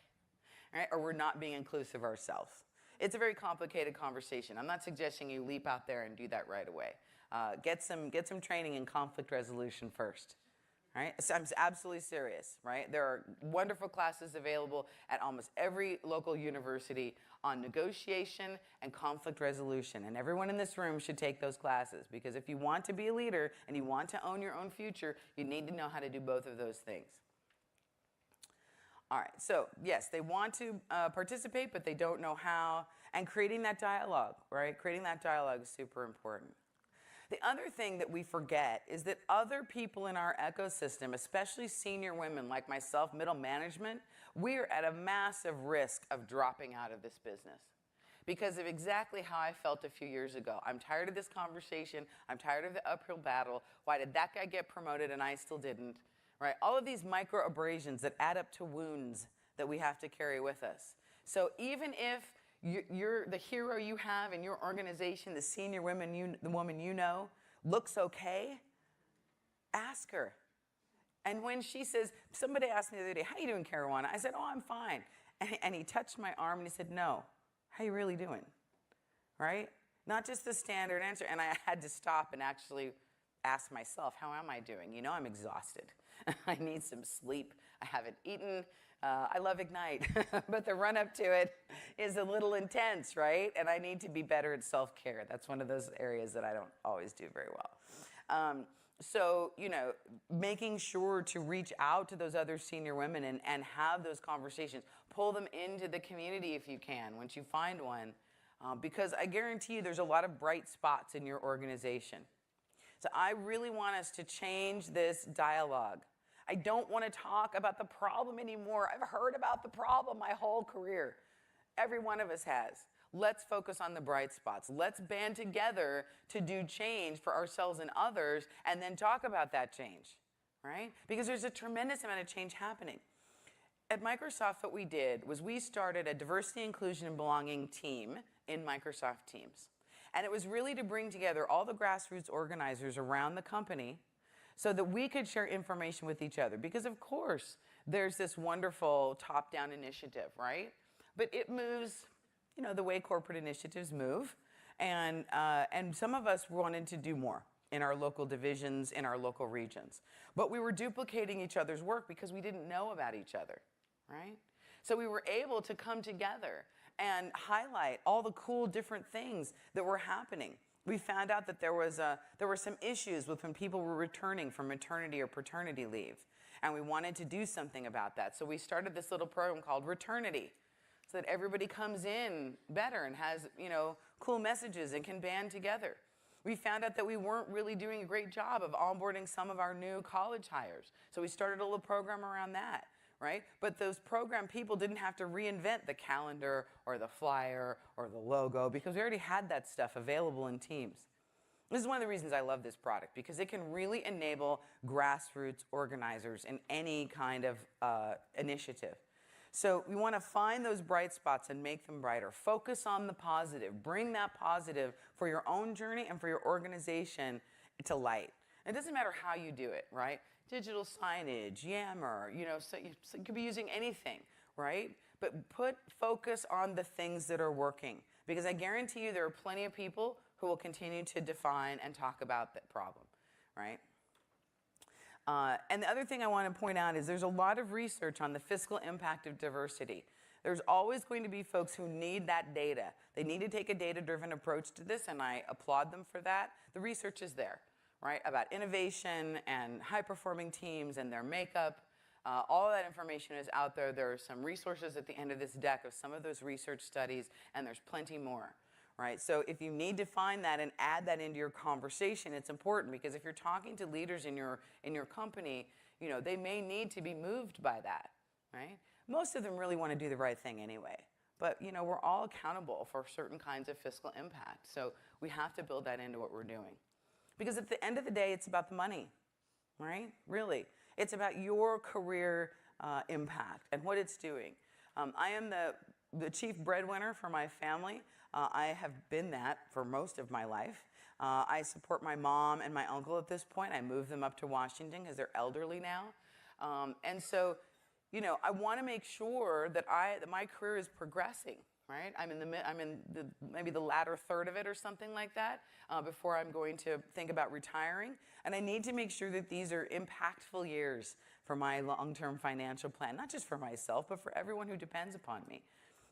[SPEAKER 2] right? Or we're not being inclusive ourselves. It's a very complicated conversation. I'm not suggesting you leap out there and do that right away. Get some training in conflict resolution first. Right? So I'm absolutely serious, right? There are wonderful classes available at almost every local university on negotiation and conflict resolution. And everyone in this room should take those classes because if you want to be a leader and you want to own your own future, you need to know how to do both of those things. All right, so yes, they want to participate, but they don't know how. And creating that dialogue, right? Creating that dialogue is super important. The other thing that we forget is that other people in our ecosystem, especially senior women like myself, middle management, we're at a massive risk of dropping out of this business because of exactly how I felt a few years ago. I'm tired of this conversation. I'm tired of the uphill battle. Why did that guy get promoted and I still didn't? Right? All of these micro abrasions that add up to wounds that we have to carry with us. So even if you're the hero you have in your organization, the senior woman, the woman you know, looks okay, ask her. And when she says, somebody asked me the other day, how you doing, Karuana? I said, oh, I'm fine. And he touched my arm and he said, no, how you really doing? Right? Not just the standard answer. And I had to stop and actually ask myself, how am I doing? You know, I'm exhausted. I need some sleep. I haven't eaten. I love Ignite, but the run up to it is a little intense, right? And I need to be better at self-care. That's one of those areas that I don't always do very well. So, making sure to reach out to those other senior women and have those conversations. Pull them into the community if you can, once you find one, because I guarantee you there's a lot of bright spots in your organization. So I really want us to change this dialogue. I don't want to talk about the problem anymore. I've heard about the problem my whole career. Every one of us has. Let's focus on the bright spots. Let's band together to do change for ourselves and others and then talk about that change, right? Because there's a tremendous amount of change happening. At Microsoft, what we did was we started a diversity, inclusion, and belonging team in Microsoft Teams. And it was really to bring together all the grassroots organizers around the company so that we could share information with each other. Because of course, there's this wonderful top-down initiative, right? But it moves, the way corporate initiatives move. And some of us wanted to do more in our local divisions, in our local regions. But we were duplicating each other's work because we didn't know about each other, right? So we were able to come together and highlight all the cool different things that were happening. We found out that there were some issues with when people were returning from maternity or paternity leave, and we wanted to do something about that. So we started this little program called Returnity, so that everybody comes in better and has, cool messages and can band together. We found out that we weren't really doing a great job of onboarding some of our new college hires, so we started a little program around that. Right? But those program people didn't have to reinvent the calendar or the flyer or the logo because we already had that stuff available in Teams. This is one of the reasons I love this product because it can really enable grassroots organizers in any kind of initiative. So we want to find those bright spots and make them brighter. Focus on the positive. Bring that positive for your own journey and for your organization to light. It doesn't matter how you do it, right? Digital signage, Yammer, so you could be using anything, right? But focus on the things that are working because I guarantee you there are plenty of people who will continue to define and talk about that problem, right? And the other thing I want to point out is there's a lot of research on the fiscal impact of diversity. There's always going to be folks who need that data. They need to take a data-driven approach to this, and I applaud them for that. The research is there, right, about innovation and high-performing teams and their makeup. All of that information is out there. There are some resources at the end of this deck of some of those research studies, and there's plenty more, right? So if you need to find that and add that into your conversation, it's important, because if you're talking to leaders in your company, you know, they may need to be moved by that, right? Most of them really want to do the right thing anyway. But, you know, we're all accountable for certain kinds of fiscal impact. So we have to build that into what we're doing. Because at the end of the day, it's about the money, right? Really. It's about your career impact and what it's doing. I am the chief breadwinner for my family. I have been that for most of my life. I support my mom and my uncle at this point. I moved them up to Washington because they're elderly now. And so, you know, I want to make sure that my career is progressing, right? I'm in maybe the latter third of it or something like that before I'm going to think about retiring. And I need to make sure that these are impactful years for my long-term financial plan, not just for myself, but for everyone who depends upon me,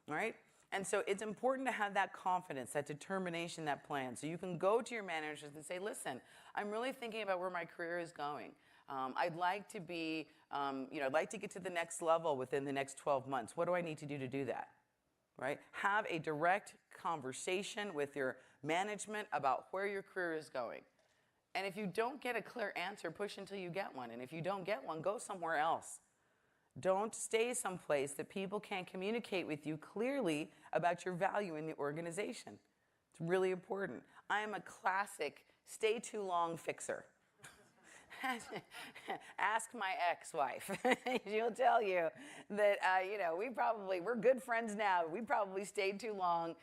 [SPEAKER 2] right? And so it's important to have that confidence, that determination, that plan. So you can go to your managers and say, listen, I'm really thinking about where my career is going. I'd like to be, I'd like to get to the next level within the next 12 months. What do I need to do that, right? Have a direct conversation with your management about where your career is going. And if you don't get a clear answer, push until you get one. And if you don't get one, go somewhere else. Don't stay someplace that people can't communicate with you clearly about your value in the organization. It's really important. I am a classic stay too long fixer. Ask my ex-wife. She'll tell you that, we're good friends now. We probably stayed too long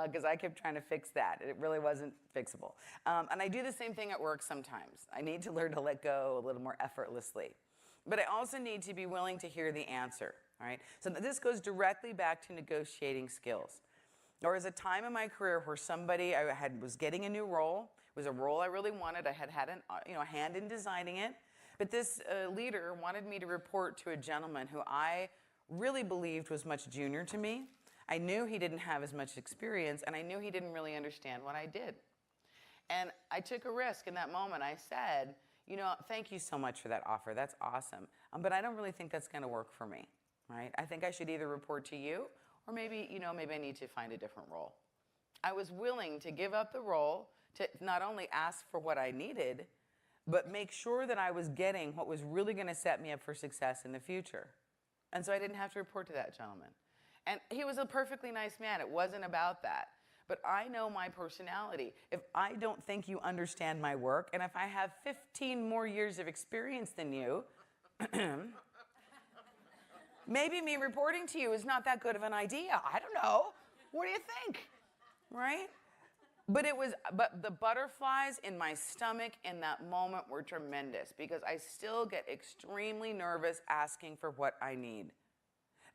[SPEAKER 2] because I kept trying to fix that. It really wasn't fixable. And I do the same thing at work sometimes. I need to learn to let go a little more effortlessly. But I also need to be willing to hear the answer, right? So this goes directly back to negotiating skills. There was a time in my career where somebody was getting a new role. It was a role I really wanted. I had a hand in designing it. But this leader wanted me to report to a gentleman who I really believed was much junior to me. I knew he didn't have as much experience, and I knew he didn't really understand what I did. And I took a risk in that moment. I said, thank you so much for that offer. That's awesome. But I don't really think that's going to work for me, right? I think I should either report to you, or maybe I need to find a different role. I was willing to give up the role to not only ask for what I needed, but make sure that I was getting what was really going to set me up for success in the future. And so I didn't have to report to that gentleman. And he was a perfectly nice man. It wasn't about that. But I know my personality. If I don't think you understand my work, and if I have 15 more years of experience than you, maybe me reporting to you is not that good of an idea. I don't know. What do you think? Right? But the butterflies in my stomach in that moment were tremendous, because I still get extremely nervous asking for what I need.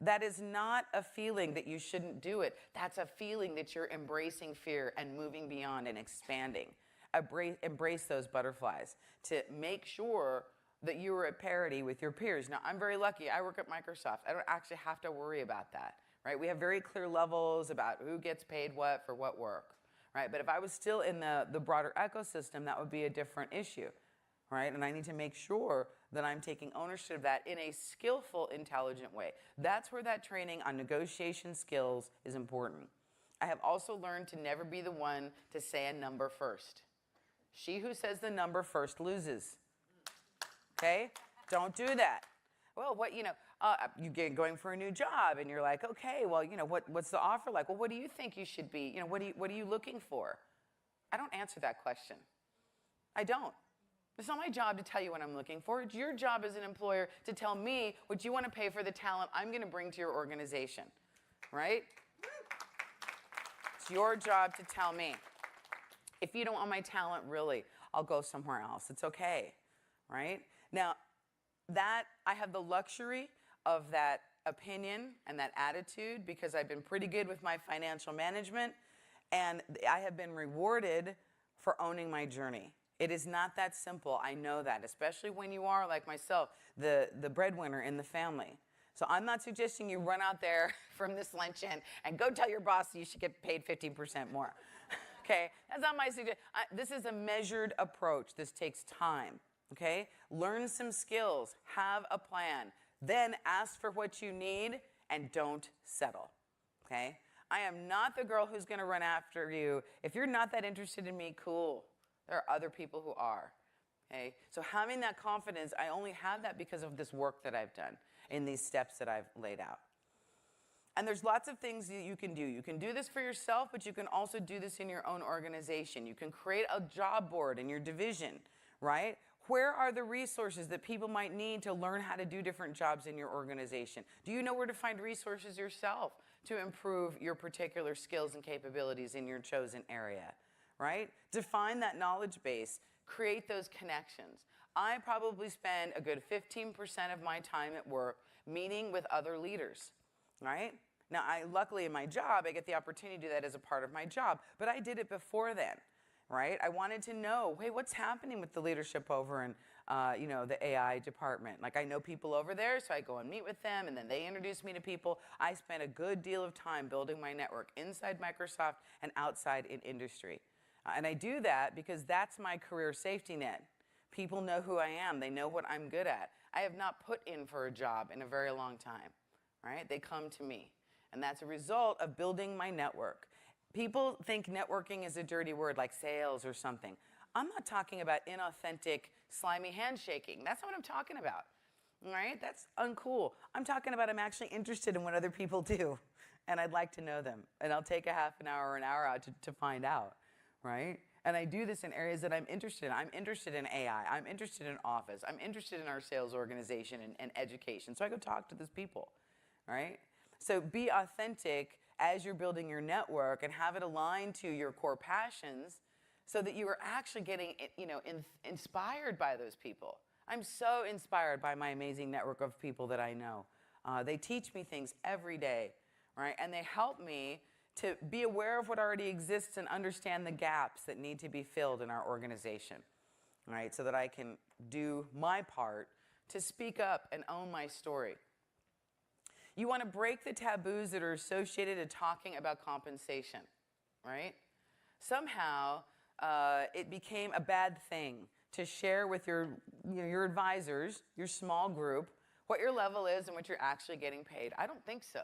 [SPEAKER 2] That is not a feeling that you shouldn't do it. That's a feeling that you're embracing fear and moving beyond and expanding. Embrace those butterflies to make sure that you are at parity with your peers. Now, I'm very lucky. I work at Microsoft. I don't actually have to worry about that, right? We have very clear levels about who gets paid what for what work, right? But if I was still in the broader ecosystem, that would be a different issue, right? And I need to make sure that I'm taking ownership of that in a skillful, intelligent way. That's where that training on negotiation skills is important. I have also learned to never be the one to say a number first. She who says the number first loses. Okay? Don't do that. Well, you get going for a new job, and you're like, okay, well, what's the offer like? Well, what do you think you should be? What are you looking for? I don't answer that question. I don't. It's not my job to tell you what I'm looking for. It's your job as an employer to tell me what you want to pay for the talent I'm going to bring to your organization, right? It's your job to tell me. If you don't want my talent, really, I'll go somewhere else. It's okay, right? Now, that I have the luxury of that opinion and that attitude because I've been pretty good with my financial management, And I have been rewarded for owning my journey. It is not that simple. I know that, especially when you are, like myself, the breadwinner in the family. So I'm not suggesting you run out there from this luncheon and go tell your boss you should get paid 15% more. Okay? That's not my suggestion. This is a measured approach. This takes time. Okay? Learn some skills. Have a plan. Then ask for what you need and don't settle. Okay? I am not the girl who's going to run after you. If you're not that interested in me, cool. There are other people who are. Okay? So having that confidence, I only have that because of this work that I've done in these steps that I've laid out. And there's lots of things that you can do. You can do this for yourself, but you can also do this in your own organization. You can create a job board in your division, right? Where are the resources that people might need to learn how to do different jobs in your organization? Do you know where to find resources yourself to improve your particular skills and capabilities in your chosen area, right? Define that knowledge base. Create those connections. I probably spend a good 15% of my time at work meeting with other leaders, right? Now, luckily in my job, I get the opportunity to do that as a part of my job, but I did it before then, right? I wanted to know, hey, what's happening with the leadership over in, the AI department? Like, I know people over there, so I go and meet with them, and then they introduce me to people. I spent a good deal of time building my network inside Microsoft and outside in industry. And I do that because that's my career safety net. People know who I am. They know what I'm good at. I have not put in for a job in a very long time, right? They come to me. And that's a result of building my network. People think networking is a dirty word like sales or something. I'm not talking about inauthentic, slimy handshaking. That's not what I'm talking about, right? That's uncool. I'm talking about I'm actually interested in what other people do, and I'd like to know them. And I'll take a half an hour or an hour out to find out, right? And I do this in areas that I'm interested in. I'm interested in AI. I'm interested in Office. I'm interested in our sales organization and education. So I go talk to those people, right? So be authentic as you're building your network and have it aligned to your core passions so that you are actually getting, inspired by those people. I'm so inspired by my amazing network of people that I know. They teach me things every day, right? And they help me to be aware of what already exists and understand the gaps that need to be filled in our organization, right? So that I can do my part to speak up and own my story. You want to break the taboos that are associated to talking about compensation, right? Somehow, it became a bad thing to share with your advisors, your small group, what your level is and what you're actually getting paid. I don't think so.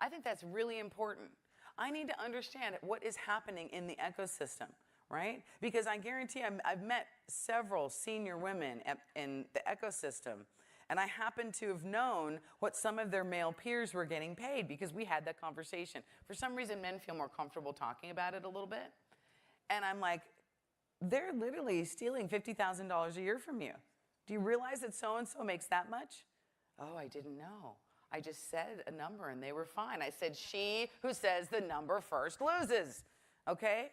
[SPEAKER 2] I think that's really important. I need to understand what is happening in the ecosystem, right? Because I guarantee I've met several senior women in the ecosystem, and I happen to have known what some of their male peers were getting paid because we had that conversation. For some reason, men feel more comfortable talking about it a little bit. And I'm like, they're literally stealing $50,000 a year from you. Do you realize that so-and-so makes that much? Oh, I didn't know. I just said a number and they were fine. I said, she who says the number first loses, okay?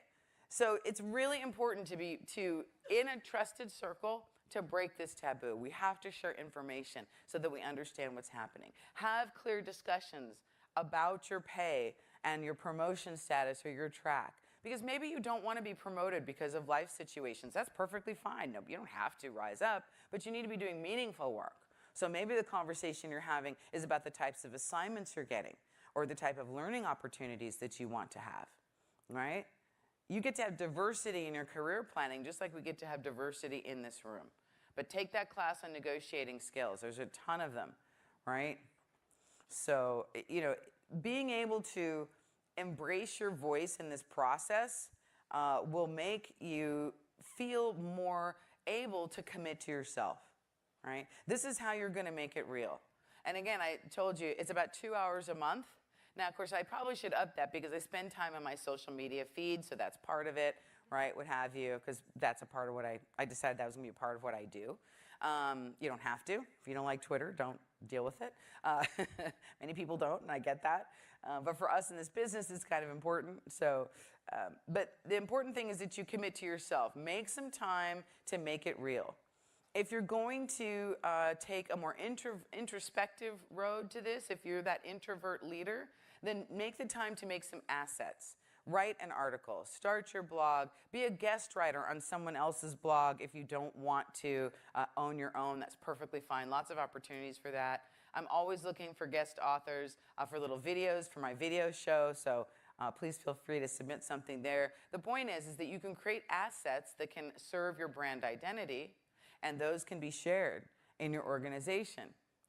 [SPEAKER 2] So it's really important to in a trusted circle, to break this taboo. We have to share information so that we understand what's happening. Have clear discussions about your pay and your promotion status or your track. Because maybe you don't want to be promoted because of life situations. That's perfectly fine. No, you don't have to rise up, but you need to be doing meaningful work. So maybe the conversation you're having is about the types of assignments you're getting or the type of learning opportunities that you want to have, right? You get to have diversity in your career planning just like we get to have diversity in this room. But take that class on negotiating skills. There's a ton of them, right? So, being able to embrace your voice in this process will make you feel more able to commit to yourself. Right? This is how you're going to make it real. And again, I told you, it's about 2 hours a month. Now, of course, I probably should up that because I spend time on my social media feed, so that's part of it, right, what have you, because that's a part of what I decided that was going to be a part of what I do. You don't have to. If you don't like Twitter, don't deal with it. Many people don't, and I get that. But for us in this business, it's kind of important. So, but the important thing is that you commit to yourself. Make some time to make it real. If you're going to take a more introspective road to this, if you're that introvert leader, then make the time to make some assets. write an article, start your blog, be a guest writer on someone else's blog if you don't want to own your own. That's perfectly fine. Lots of opportunities for that. I'm always looking for guest authors for little videos for my video show, so please feel free to submit something there. The point is that you can create assets that can serve your brand identity, and those can be shared in your organization,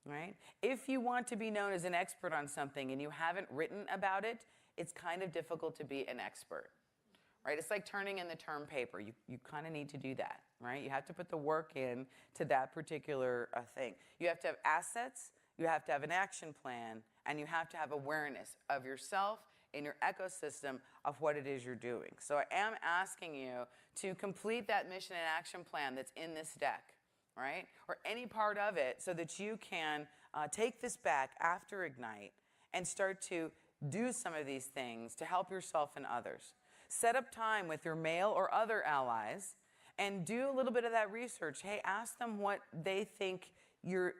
[SPEAKER 2] right? If you want to be known as an expert on something and you haven't written about it, it's kind of difficult to be an expert, right? It's like turning in the term paper. You kind of need to do that, right? You have to put the work in to that particular thing. You have to have assets, you have to have an action plan, and you have to have awareness of yourself in your ecosystem of what it is you're doing. So I am asking you to complete that mission and action plan that's in this deck, right? Or any part of it so that you can take this back after Ignite and start to do some of these things to help yourself and others. Set up time with your male or other allies and do a little bit of that research. Hey, ask them what they think your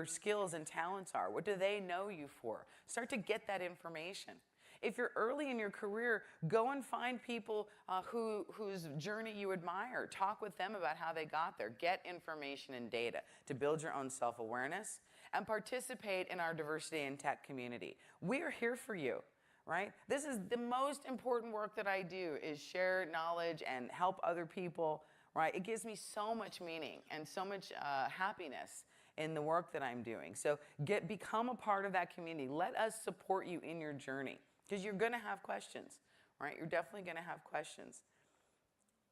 [SPEAKER 2] skills and talents are. What do they know you for? Start to get that information. If you're early in your career, go and find people whose journey you admire. Talk with them about how they got there. Get information and data to build your own self-awareness and participate in our diversity in tech community. We are here for you, right? This is the most important work that I do, is share knowledge and help other people, right? It gives me so much meaning and so much happiness in the work that I'm doing. So become a part of that community. Let us support you in your journey. Because you're going to have questions, right? You're definitely going to have questions.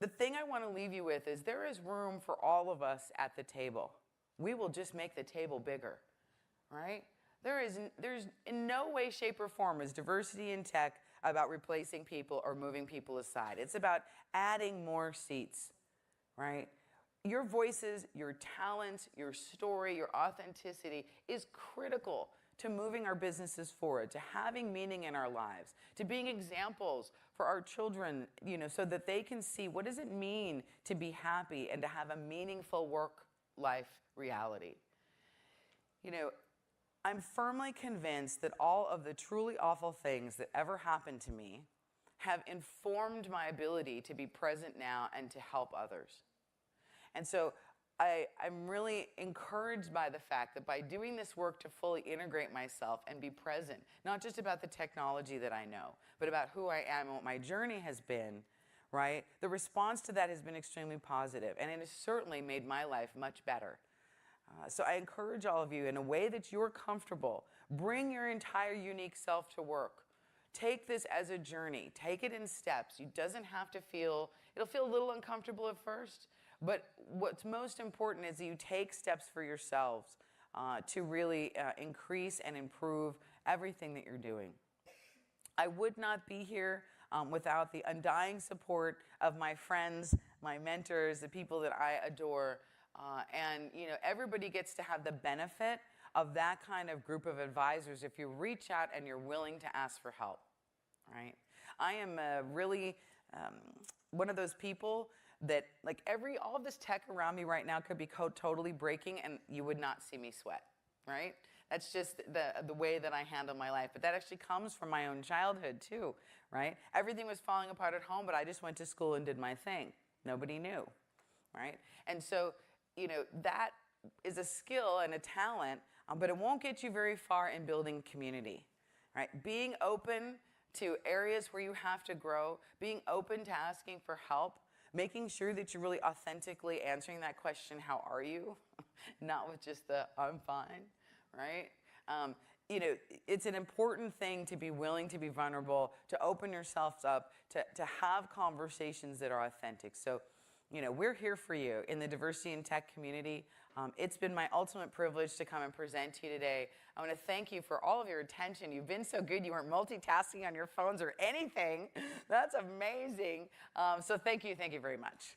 [SPEAKER 2] The thing I want to leave you with is there is room for all of us at the table. We will just make the table bigger, right? There's in no way, shape, or form is diversity in tech about replacing people or moving people aside. It's about adding more seats, right? Your voices, your talent, your story, your authenticity is critical to moving our businesses forward, to having meaning in our lives, to being examples for our children, so that they can see what does it mean to be happy and to have a meaningful work-life reality. I'm firmly convinced that all of the truly awful things that ever happened to me have informed my ability to be present now and to help others. And so I'm really encouraged by the fact that by doing this work to fully integrate myself and be present, not just about the technology that I know, but about who I am and what my journey has been, right? The response to that has been extremely positive, and it has certainly made my life much better. So I encourage all of you, in a way that you're comfortable, bring your entire unique self to work. Take this as a journey. Take it in steps. It doesn't have to it'll feel a little uncomfortable at first, but what's most important is that you take steps for yourselves to really increase and improve everything that you're doing. I would not be here without the undying support of my friends, my mentors, the people that I adore. And everybody gets to have the benefit of that kind of group of advisors if you reach out and you're willing to ask for help, right? I am really one of those people that, like, all of this tech around me right now could be totally breaking and you would not see me sweat, right? That's just the way that I handle my life. But that actually comes from my own childhood too, right? Everything was falling apart at home, but I just went to school and did my thing. Nobody knew, right? And so, that is a skill and a talent, but it won't get you very far in building community, right? Being open to areas where you have to grow, being open to asking for help, making sure that you're really authentically answering that question, how are you? Not with just the, I'm fine, right? It's an important thing to be willing to be vulnerable, to open yourselves up, to have conversations that are authentic. So, we're here for you in the diversity in tech community. It's been my ultimate privilege to come and present to you today. I want to thank you for all of your attention. You've been so good. You weren't multitasking on your phones or anything. That's amazing. So thank you very much.